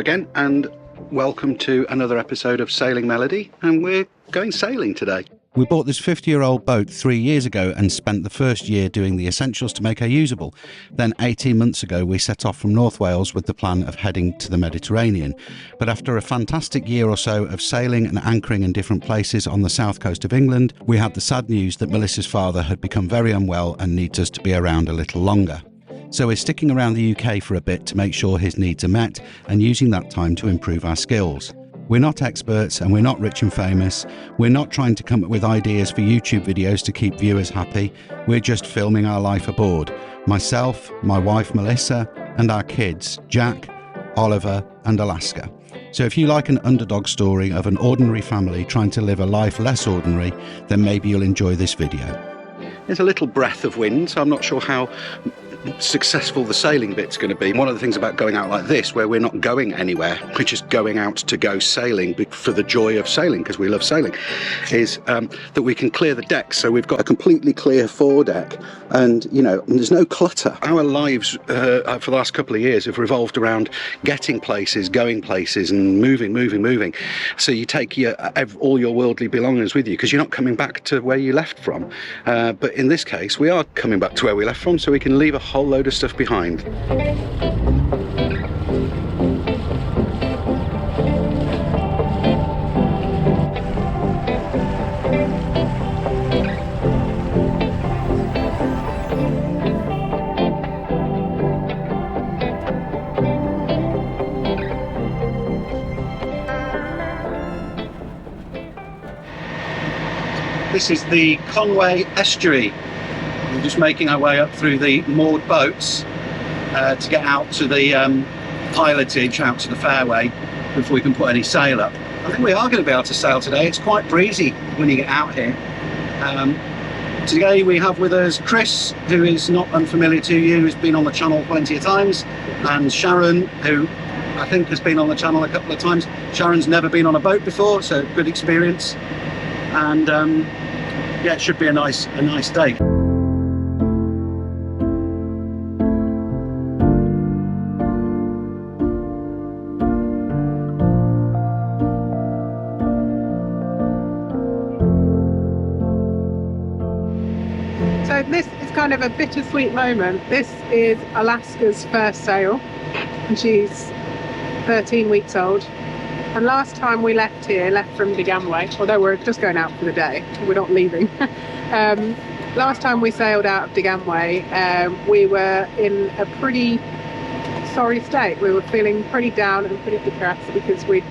again, and welcome to another episode of Sailing Melody, and we're going sailing today. We bought this 50-year-old boat 3 years ago and spent the first year doing the essentials to make her usable. Then 18 months ago we set off from North Wales with the plan of heading to the Mediterranean. But after a fantastic year or so of sailing and anchoring in different places on the south coast of England, we had the sad news that Melissa's father had become very unwell and needs us to be around a little longer. So we're sticking around the UK for a bit to make sure his needs are met and using that time to improve our skills. We're not experts and we're not rich and famous. We're not trying to come up with ideas for YouTube videos to keep viewers happy. We're just filming our life aboard. Myself, my wife Melissa, and our kids, Jack, Oliver and Alaska. So if you like an underdog story of an ordinary family trying to live a life less ordinary, then maybe you'll enjoy this video. There's a little breath of wind, so I'm not sure how successful the sailing bit's going to be. One of the things about going out like this, where we're not going anywhere, we're just going out to go sailing for the joy of sailing, because we love sailing, is that we can clear the decks. So we've got a completely clear foredeck, and there's no clutter. Our lives for the last couple of years have revolved around getting places, going places, and moving. So you take all your worldly belongings with you, because you're not coming back to where you left from. But in this case, we are coming back to where we left from, so we can leave a whole load of stuff behind. This is the Conway estuary. We're just making our way up through the moored boats to get out to the pilotage, out to the fairway, before we can put any sail up. I think we are going to be able to sail today. It's quite breezy when you get out here. Today we have with us Chris, who is not unfamiliar to you, who's been on the channel plenty of times, and Sharon, who I think has been on the channel a couple of times. Sharon's never been on a boat before, so good experience. And yeah, it should be a nice day. So this is kind of a bittersweet moment. This is Alaska's first sail, and she's 13 weeks old. And last time we left from Digamway, although we're just going out for the day, we're not leaving. Last time we sailed out of Digamway, we were in a pretty sorry state. We were feeling pretty down and pretty depressed because we'd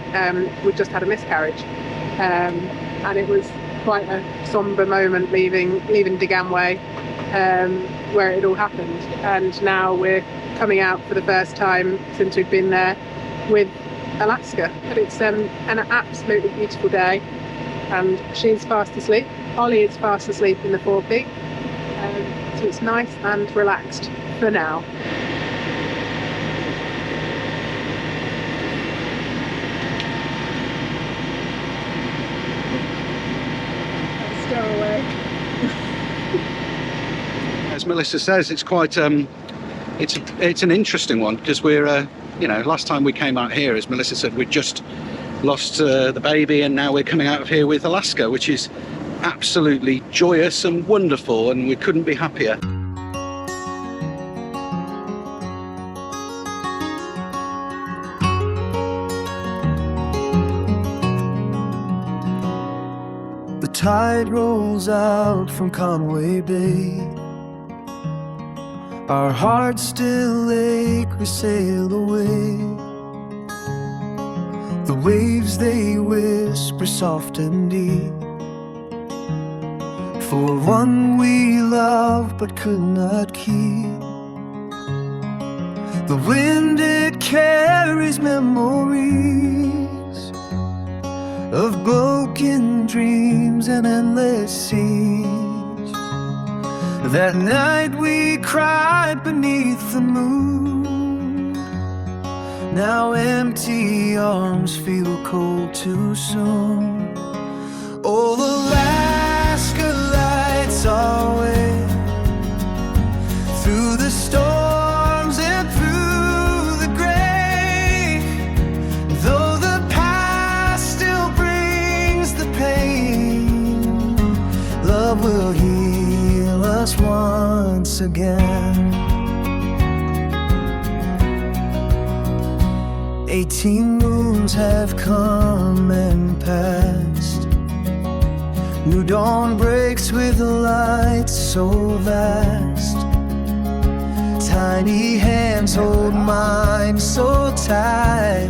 just had a miscarriage. And it was quite a somber moment leaving Digamway, where it all happened. And now we're coming out for the first time since we've been there with Alaska. But it's an absolutely beautiful day, and she's fast asleep. Ollie is fast asleep in the forepeak, so it's nice and relaxed for now. Away. As Melissa says, it's quite it's an interesting one, because we're last time we came out here, as Melissa said, we'd just lost the baby, and now we're coming out of here with Alaska, which is absolutely joyous and wonderful, and we couldn't be happier. The tide rolls out from Conway Bay. Our hearts still ache, we sail away. The waves, they whisper soft and deep, for one we love but could not keep. The wind, it carries memories of broken dreams and endless seas. That night we cried beneath the moon. Now empty arms feel cold too soon. Oh, Alaska lights our way through the storms and through the gray. 18 moons have come and passed. New dawn breaks with a light so vast. Tiny hands hold mine so tight.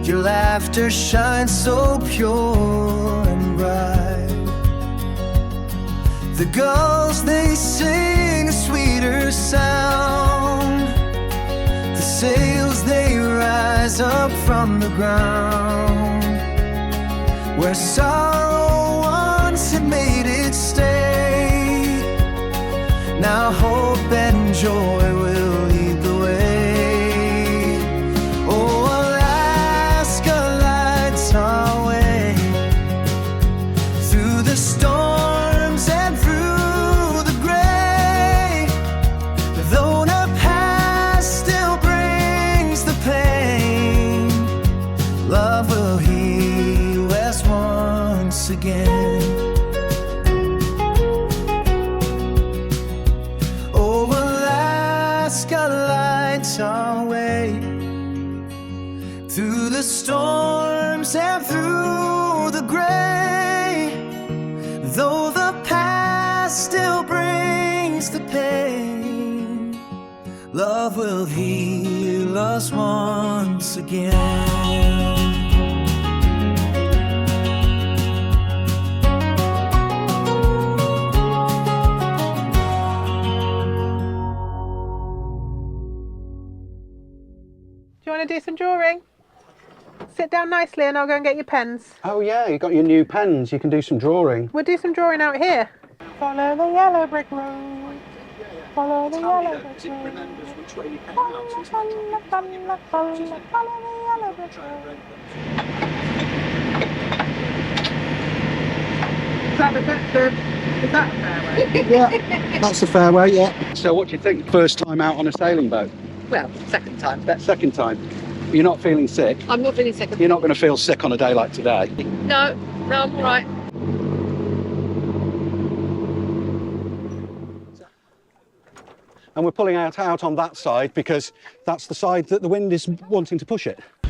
Your laughter shines so pure and bright. The gulls, they sing a sweeter sound. The sails, they rise up from the ground. Where sorrow once had made its stay, now hope and joy will lead the way. Oh, Alaska lights our way through the storms and through the gray. Though the past still brings the pain, love will heal us once again. Our way through the storms and through the gray. Though the past still brings the pain, love will heal us once again. Do you want to do some drawing? Sit down nicely and I'll go and get your pens. Oh yeah, you got your new pens. You can do some drawing. We'll do some drawing out here. Follow the yellow brick road. Follow the yellow brick road. Follow the yellow brick road. Is that a fair way? Yeah, that's a fair way, yeah. So what do you think? First time out on a sailing boat? Well, second time. Second time. You're not feeling sick? I'm not feeling sick. You're not going to feel sick on a day like today? No, I'm all right. And we're pulling out on that side because that's the side that the wind is wanting to push it. A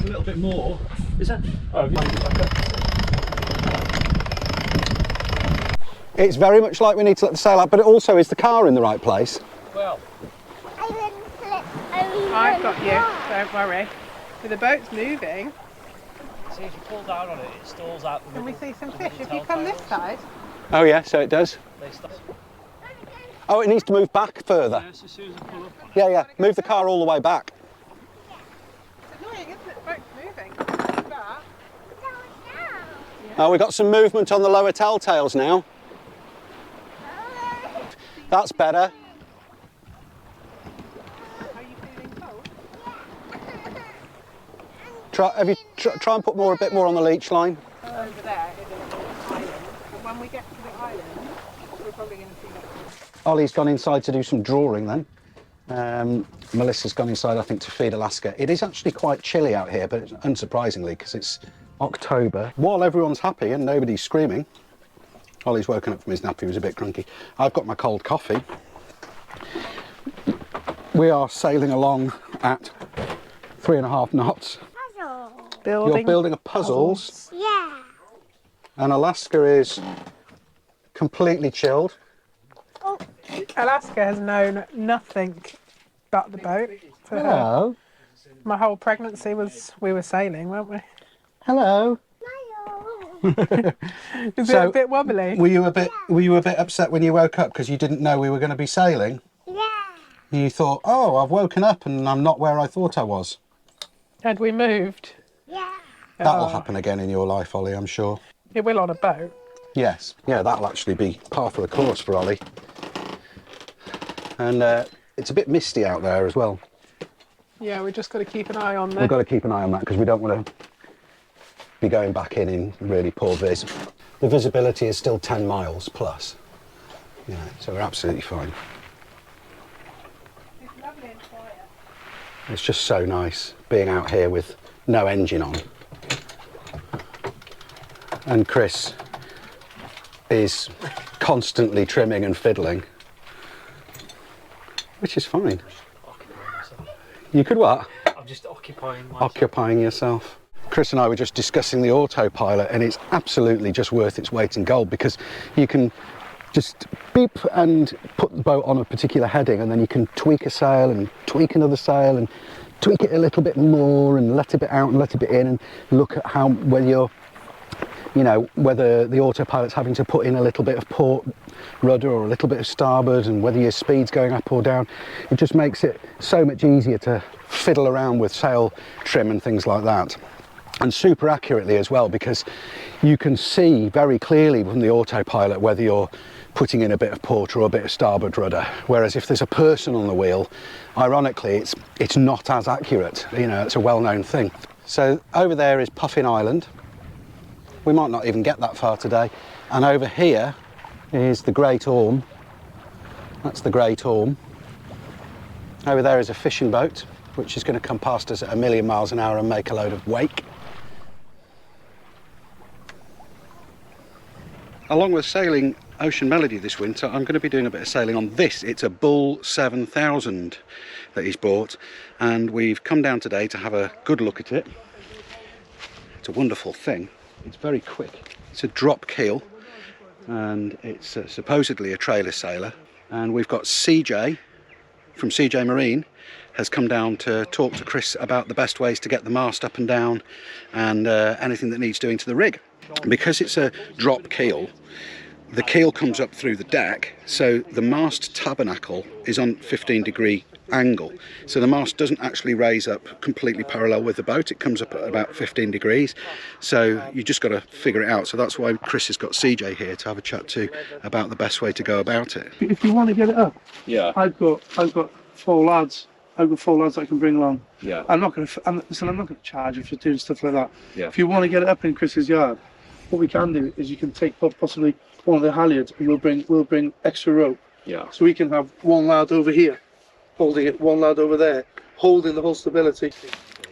little bit more. Is that? Oh, it's very much like we need to let the sail out, but it also is the car in the right place. Well, I've got you, don't worry. With the boat's moving. see if you pull down on it, it stalls out the Can we middle. see some fish? If you come this side. Oh yeah, so it does. They stop. Oh, it needs to move back further. Yes, as soon as I pull up on it. Yeah, yeah, move the car all the way back. It's annoying, isn't it? The boat's moving. Like that. Oh, we've got some movement on the lower telltales now. That's better. Are you feeling cold? Try and put a bit more on the leech line. Over there is a little island. And when we get to the island, we're probably going to see that. Ollie's gone inside to do some drawing then. Melissa's gone inside, I think, to feed Alaska. It is actually quite chilly out here, but unsurprisingly, because it's October. While everyone's happy and nobody's screaming, Ollie's woken up from his nap, he was a bit grunky. I've got my cold coffee. We are sailing along at 3.5 knots. Building. You're building a puzzles. Yeah. And Alaska is completely chilled. Alaska has known nothing but the boat for her. Hello. My whole pregnancy we were sailing, weren't we? Hello. Is So, it a bit wobbly? Were you a bit upset when you woke up because you didn't know we were going to be sailing? Yeah. And you thought, oh, I've woken up and I'm not where I thought I was. Had we moved? Yeah. That'll happen again in your life, Ollie, I'm sure. It will on a boat. Yes. Yeah, that'll actually be par for the course for Ollie. And it's a bit misty out there as well. Yeah, we've just got to keep an eye on We've the... got to keep an eye on that because we don't want to be going back in really poor vis. The visibility is still 10 miles plus. You know, so we're absolutely fine. It's lovely and quiet. It's just so nice being out here with no engine on. And Chris is constantly trimming and fiddling, which is fine. You could what? I'm just occupying myself. Occupying yourself. Chris and I were just discussing the autopilot, and it's absolutely just worth its weight in gold, because you can just beep and put the boat on a particular heading, and then you can tweak a sail and tweak another sail and tweak it a little bit more and let a bit out and let a bit in, and look at how, whether you're, you know, whether the autopilot's having to put in a little bit of port rudder or a little bit of starboard, and whether your speed's going up or down. It just makes it so much easier to fiddle around with sail trim and things like that. And super accurately as well, because you can see very clearly from the autopilot whether you're putting in a bit of port or a bit of starboard rudder. Whereas if there's a person on the wheel, ironically, it's not as accurate. You know, it's a well-known thing. So over there is Puffin Island. We might not even get that far today. And over here is the Great Orme. That's the Great Orme. Over there is a fishing boat, which is going to come past us at 1,000,000 miles an hour and make a load of wake. Along with sailing Ocean Melody this winter, I'm going to be doing a bit of sailing on this. It's a Bull 7000 that he's bought, and we've come down today to have a good look at it. It's a wonderful thing. It's very quick. It's a drop keel, and it's supposedly a trailer sailor. And we've got CJ from CJ Marine has come down to talk to Chris about the best ways to get the mast up and down, and anything that needs doing to the rig. Because it's a drop keel, the keel comes up through the deck, so the mast tabernacle is on 15-degree angle. So the mast doesn't actually raise up completely parallel with the boat, it comes up at about 15 degrees. So you just got to figure it out. So that's why Chris has got CJ here to have a chat to about the best way to go about it. If you want to get it up, Yeah. I've got 4 lads. I've got 4 lads that I can bring along. Yeah. I'm not going to charge you for doing stuff like that. Yeah. If you want to get it up in Chris's yard, what we can do is you can take possibly one of the halyards, and we'll bring extra rope. Yeah. So we can have one lad over here holding it, one lad over there holding the whole stability.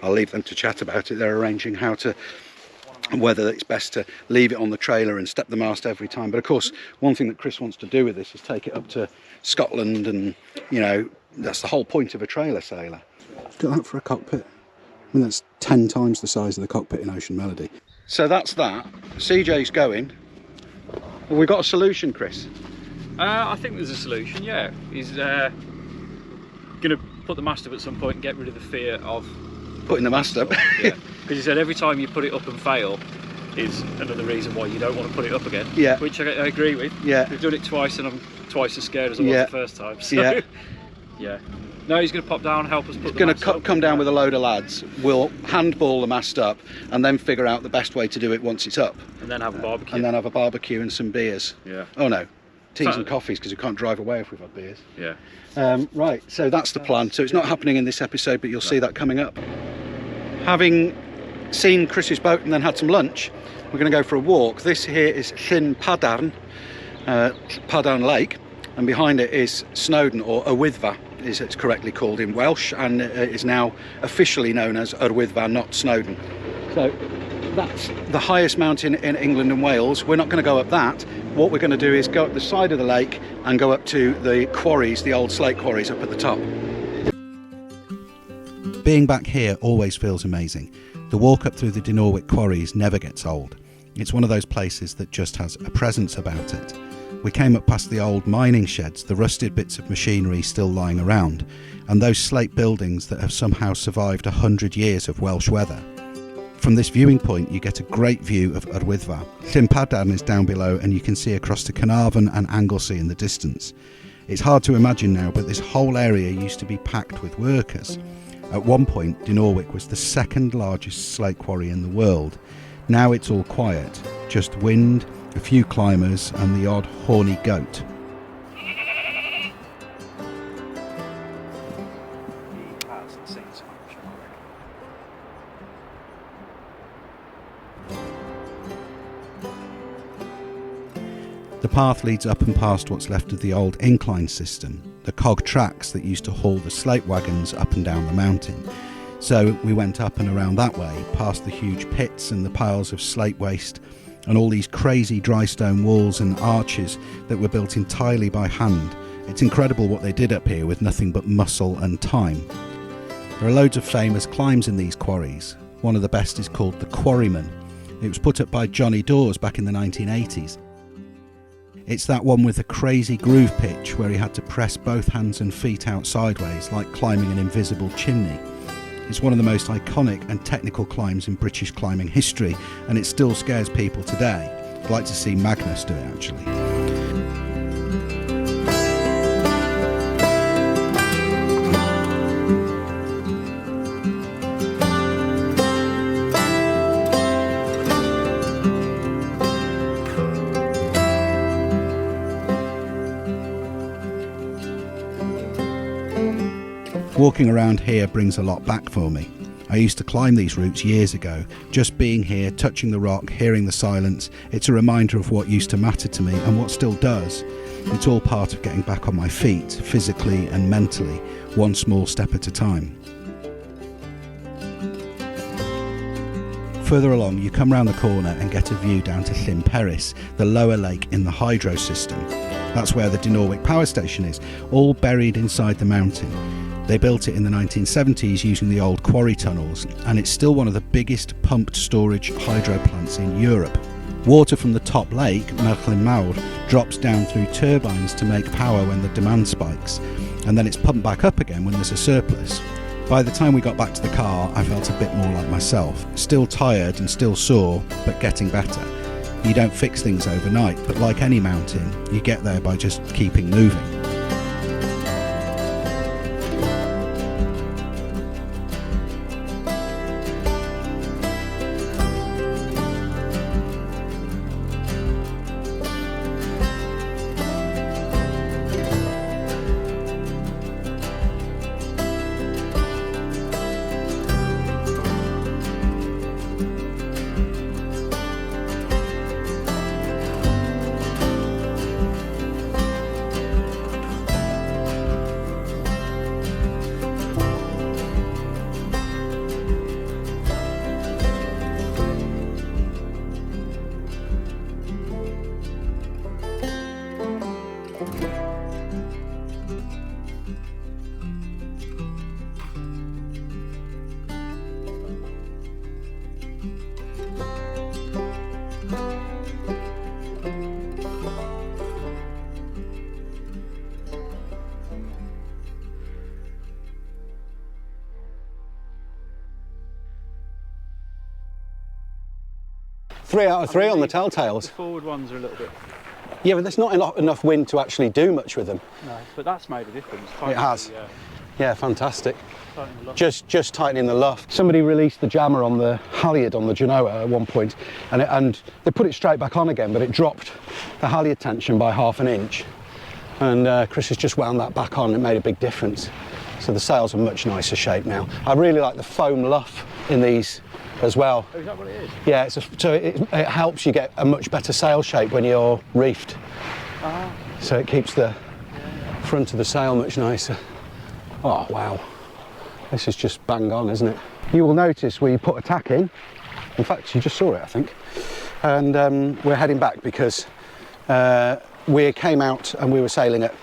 I'll leave them to chat about it. They're arranging how to, whether it's best to leave it on the trailer and step the mast every time. But of course, one thing that Chris wants to do with this is take it up to Scotland, and you know, that's the whole point of a trailer sailor. Look at that for a cockpit. I mean, that's 10 times the size of the cockpit in Ocean Melody. So that's that. CJ's going. Well, we've got a solution, Chris. I think there's a solution, yeah. He's going to put the mast up at some point and get rid of the fear of Putting the mast up. Yeah. Because he said every time you put it up and fail is another reason why you don't want to put it up again. Yeah. Which I agree with. Yeah. We've done it twice and I'm twice as scared as I was Yeah. the first time. So, Yeah. Yeah. No, he's going to pop down and help us put He's the going mast to up. come down with a load of lads. We'll handball the mast up and then figure out the best way to do it once it's up. And then have a barbecue. And then have a barbecue and some beers. Yeah. Oh no, teas So- and coffees, because we can't drive away if we've had beers. Yeah. Right, so that's the plan. So it's not happening in this episode, but you'll see that coming up. Having seen Chris's boat and then had some lunch, we're going to go for a walk. This here is Llyn Padarn, Padarn Lake, and behind it is Snowdon, or Wyddfa, is it's correctly called in Welsh, and is now officially known as Wyddfa, not Snowdon. So that's the highest mountain in England and Wales. We're not going to go up that. What we're going to do is go up the side of the lake and go up to the quarries, the old slate quarries up at the top. Being back here always feels amazing. The walk up through the Dinorwic quarries never gets old. It's one of those places that just has a presence about it. We came up past the old mining sheds, the rusted bits of machinery still lying around, and those slate buildings that have somehow survived 100 years of Welsh weather. From this viewing point you get a great view of Wyddfa. Llyn Padarn is down below and you can see across to Carnarvon and Anglesey in the distance. It's hard to imagine now, but this whole area used to be packed with workers. At one point Dinorwic was the second largest slate quarry in the world. Now it's all quiet, just wind, a few climbers and the odd horny goat. The path leads up and past what's left of the old incline system, the cog tracks that used to haul the slate wagons up and down the mountain. So we went up and around that way, past the huge pits and the piles of slate waste, and all these crazy dry stone walls and arches that were built entirely by hand. It's incredible what they did up here with nothing but muscle and time. There are loads of famous climbs in these quarries. One of the best is called the Quarryman. It was put up by Johnny Dawes back in the 1980s. It's that one with the crazy groove pitch where he had to press both hands and feet out sideways like climbing an invisible chimney. It's one of the most iconic and technical climbs in British climbing history, and it still scares people today. I'd like to see Magnus do it actually. Walking around here brings a lot back for me. I used to climb these routes years ago. Just being here, touching the rock, hearing the silence, it's a reminder of what used to matter to me and what still does. It's all part of getting back on my feet, physically and mentally, one small step at a time. Further along, you come round the corner and get a view down to Llyn Peris, the lower lake in the hydro system. That's where the Dinorwic power station is, all buried inside the mountain. They built it in the 1970s using the old quarry tunnels, and it's still one of the biggest pumped storage hydro plants in Europe. Water from the top lake, Merchlin Mawr, drops down through turbines to make power when the demand spikes, and then it's pumped back up again when there's a surplus. By the time we got back to the car, I felt a bit more like myself. Still tired and still sore, but getting better. You don't fix things overnight, but like any mountain, you get there by just keeping moving. Three out of three on the telltales. The forward ones are a little bit... Yeah, but there's not enough wind to actually do much with them. No, but that's made a difference. It has. Yeah, fantastic. Tightening the luff. Just tightening the luff. Somebody released the jammer on the halyard on the Genoa at one point, and they put it straight back on again, but it dropped the halyard tension by ½ an inch. And Chris has just wound that back on. It made a big difference. So the sails are much nicer shape now. I really like the foam luff in these as well. Oh, is that what it is? Yeah, so it helps you get a much better sail shape when you're reefed. Ah. So it keeps the front of the sail much nicer. Oh, wow. This is just bang on, isn't it? You will notice we put a tack in. In fact, you just saw it, I think. And we're heading back because we came out and we were sailing at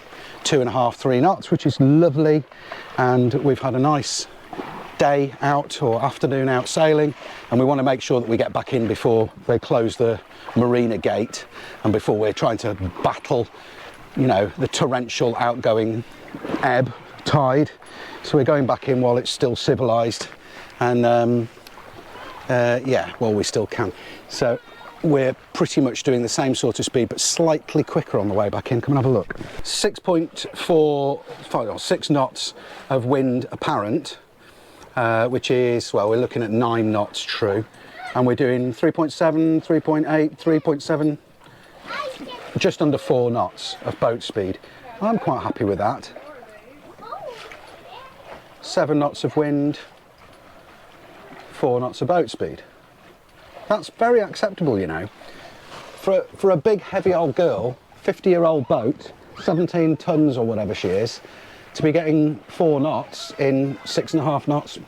2.5, 3 knots, which is lovely. And we've had a nice day out or afternoon out sailing, and we want to make sure that we get back in before they close the marina gate and before we're trying to battle, you know, the torrential outgoing ebb tide. So we're going back in while it's still civilized, and yeah, while we still can. So we're pretty much doing the same sort of speed but slightly quicker on the way back in. Come and have a look. 6 knots of wind apparent, which is, well, we're looking at 9 knots true, and we're doing 3.7, 3.8, 3.7, just under 4 knots of boat speed. I'm quite happy with that. 7 knots of wind, 4 knots of boat speed. That's very acceptable, you know. For a big, heavy old girl, 50-year-old boat, 17 tons or whatever she is, to be getting 4 knots in 6.5 knots,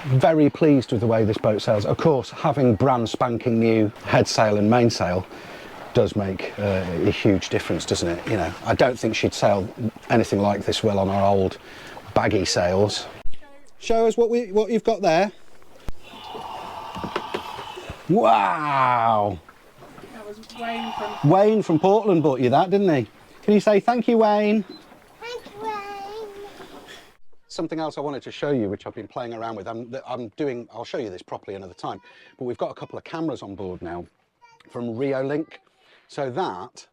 very pleased with the way this boat sails. Of course, having brand spanking new head sail and mainsail does make a huge difference, doesn't it? You know, I don't think she'd sail anything like this well on our old baggy sails. Show us what you've got there. Wow! That was Wayne from Portland bought you that, didn't he? Can you say thank you, Wayne? Thank you, Wayne. Something else I wanted to show you, which I've been playing around with. I'll show you this properly another time, but we've got a couple of cameras on board now from Reolink. So that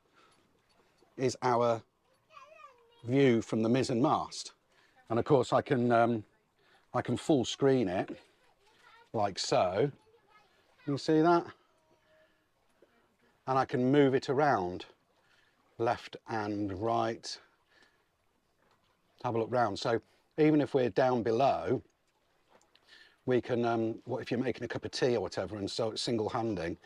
is our view from the mizzen mast. And of course I can full screen it like so. You see that? And I can move it around left and right. Have a look round. So even if we're down below, we can, what if you're making a cup of tea or whatever, and so it's single handing,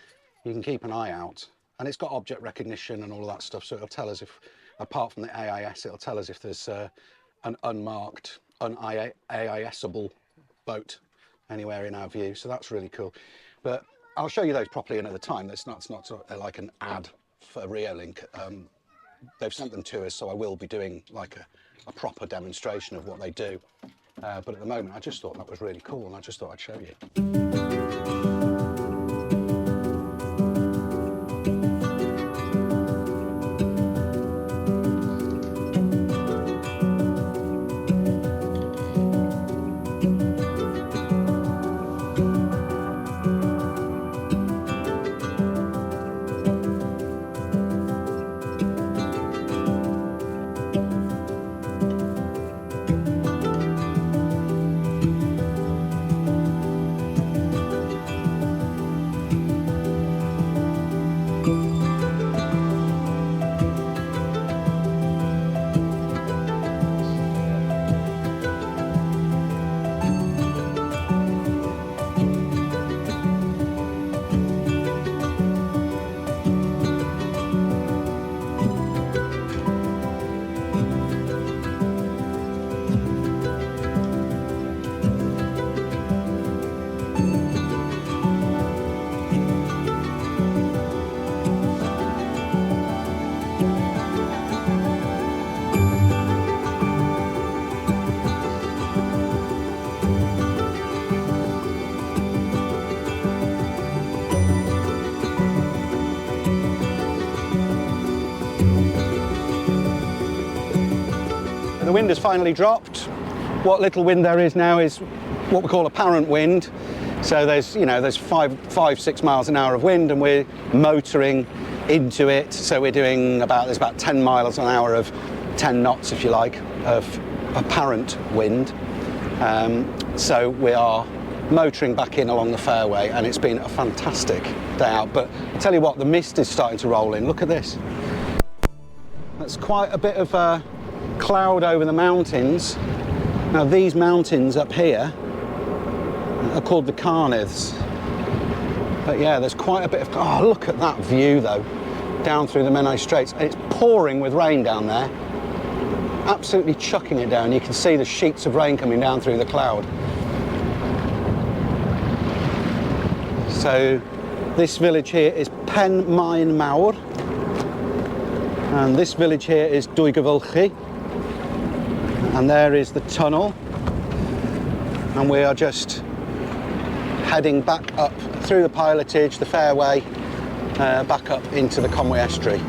you can keep an eye out. And it's got object recognition and all of that stuff, so it'll tell us if, apart from the AIS, it'll tell us if there's an unmarked, un-AIS-able boat anywhere in our view, so that's really cool. But I'll show you those properly another time. It's not like an ad for Reolink. They've sent them to us, so I will be doing like a proper demonstration of what they do. But at the moment, I just thought that was really cool, and I just thought I'd show you. The wind has finally dropped. What little wind there is now is what we call apparent wind. So there's 5-6 miles an hour of wind, and we're motoring into it. So we're doing there's about 10 miles an hour of 10 knots, if you like, of apparent wind. So we are motoring back in along the fairway, and it's been a fantastic day out. But I tell you what, the mist is starting to roll in. Look at this. That's quite a bit of cloud over the mountains. Now these mountains up here are called the Carniths. But yeah, there's quite a bit of, oh, look at that view though, down through the Menai Straits. And it's pouring with rain down there, absolutely chucking it down. You can see the sheets of rain coming down through the cloud. So this village here is Pen Maen Mawr, and this village here is Dwygyfylchi. And there is the tunnel, and we are just heading back up through the pilotage, the fairway, back up into the Conwy Estuary.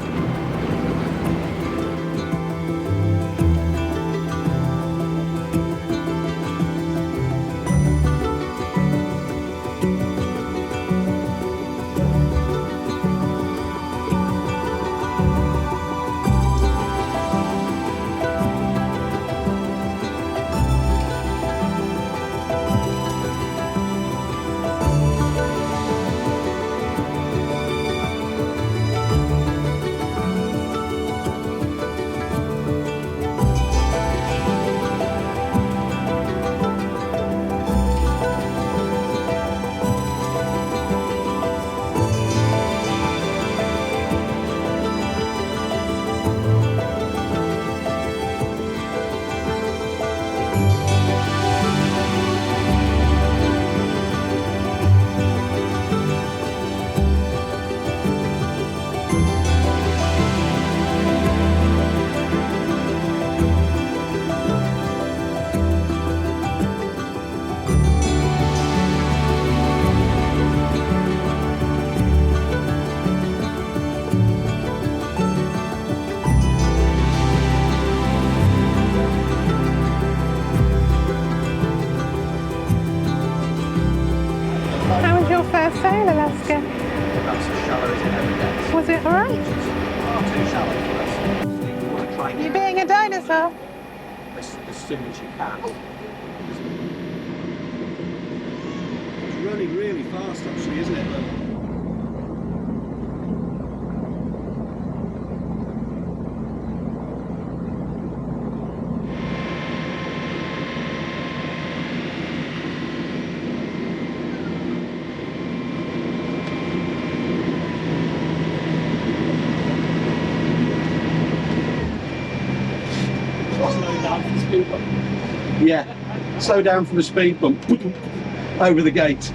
first sail, Alaska. That's as shallow as it ever gets. Was it alright? Far too shallow for us. So you want to try and You get being a dinosaur? as soon as you can. It's running really fast actually, isn't it? Yeah, slow down from the speed bump over the gate. So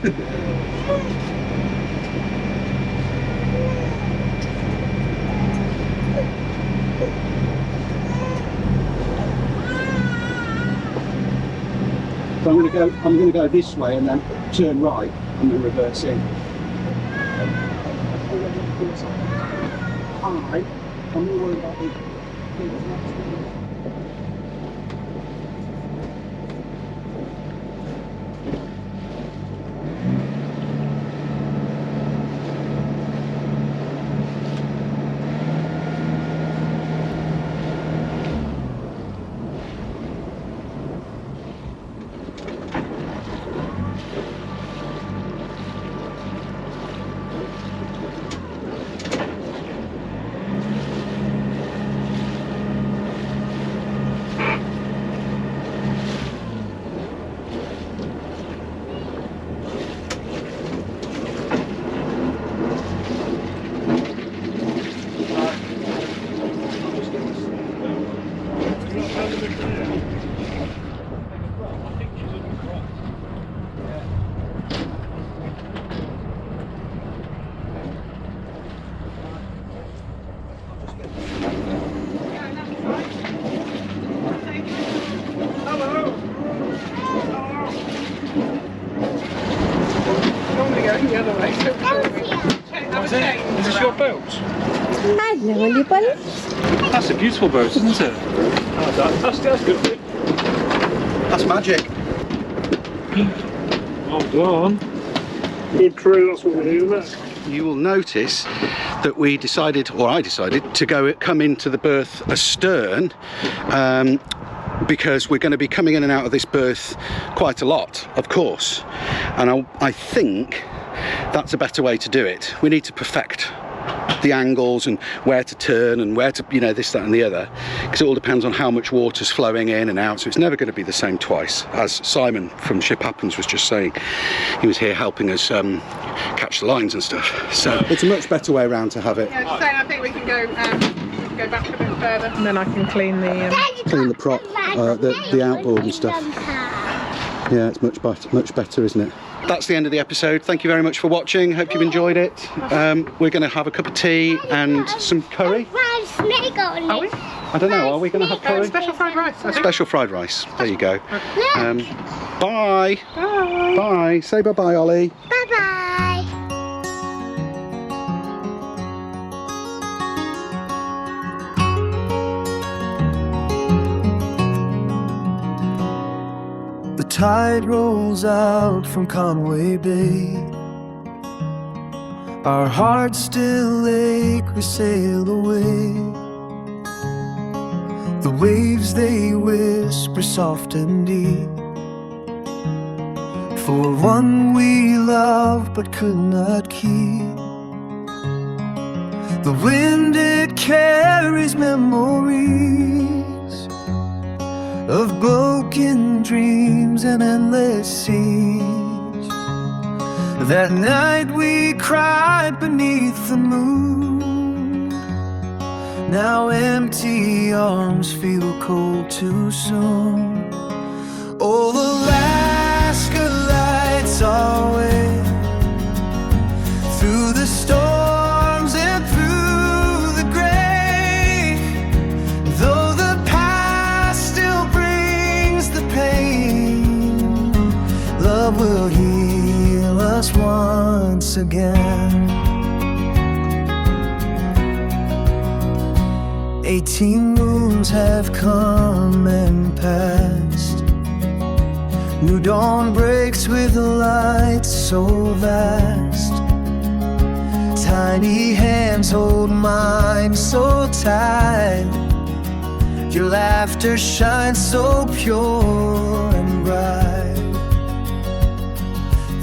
I'm going to go this way and then turn right and then reverse in. I'm not worried about the Is this your boat? Hello, Ollie. That's a beautiful boat, isn't it? Oh, that's good. That's magic. Well done. Good crew, that's what we do, isn't it? You will notice that we decided, or I decided, to come into the berth astern because we're going to be coming in and out of this berth quite a lot, of course. And I think that's a better way to do it. We need to perfect the angles and where to turn and where to, you know, this, that and the other, because it all depends on how much water's flowing in and out, so it's never going to be the same twice, as Simon from Ship Happens was just saying. He was here helping us catch the lines and stuff, so it's a much better way around to have it. Yeah, just saying, I think we can go back a bit further and then I can clean the Prop, the outboard and stuff. Yeah, it's much better, isn't it? That's the end of the episode. Thank you very much for watching. Hope you've enjoyed it. We're going to have a cup of tea and some curry. Are we? I don't know, are we going to have curry? Special fried rice, I think. Special fried rice. There you go. Bye. Bye. Bye. Say bye-bye, Ollie. Bye-bye. The tide rolls out from Conway Bay. Our hearts still ache, we sail away. The waves, they whisper soft and deep, for one we loved but could not keep. The wind, it carries memories of broken dreams and endless seas. That night we cried beneath the moon. Now empty arms feel cold too soon. Oh, Alaska lights our way through the storms and through the gray. Though the past still brings the pain, love will heal us once again. 18 moons have come and passed. New dawn breaks with a light so vast. Tiny hands hold mine so tight. Your laughter shines so pure and bright.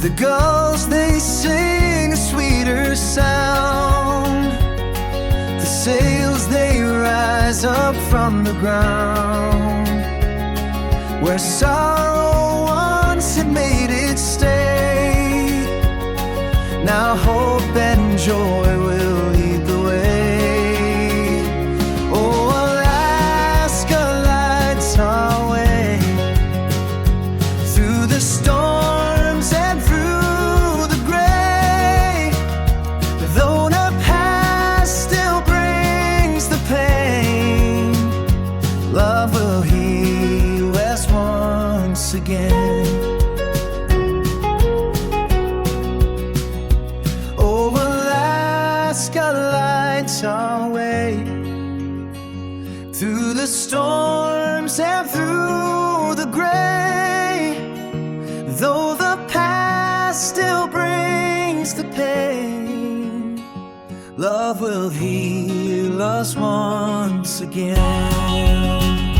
The gulls, they sing a sweeter sound. The sails, they rise up from the ground. Where sorrow once had made its stay, now hope and joy will lead the way. Oh, Alaska lights our way through the storms and through the gray. Though the past still brings the pain, love will heal us once again. Our way through the storms and through the gray. Though the past still brings the pain, love will heal us once again.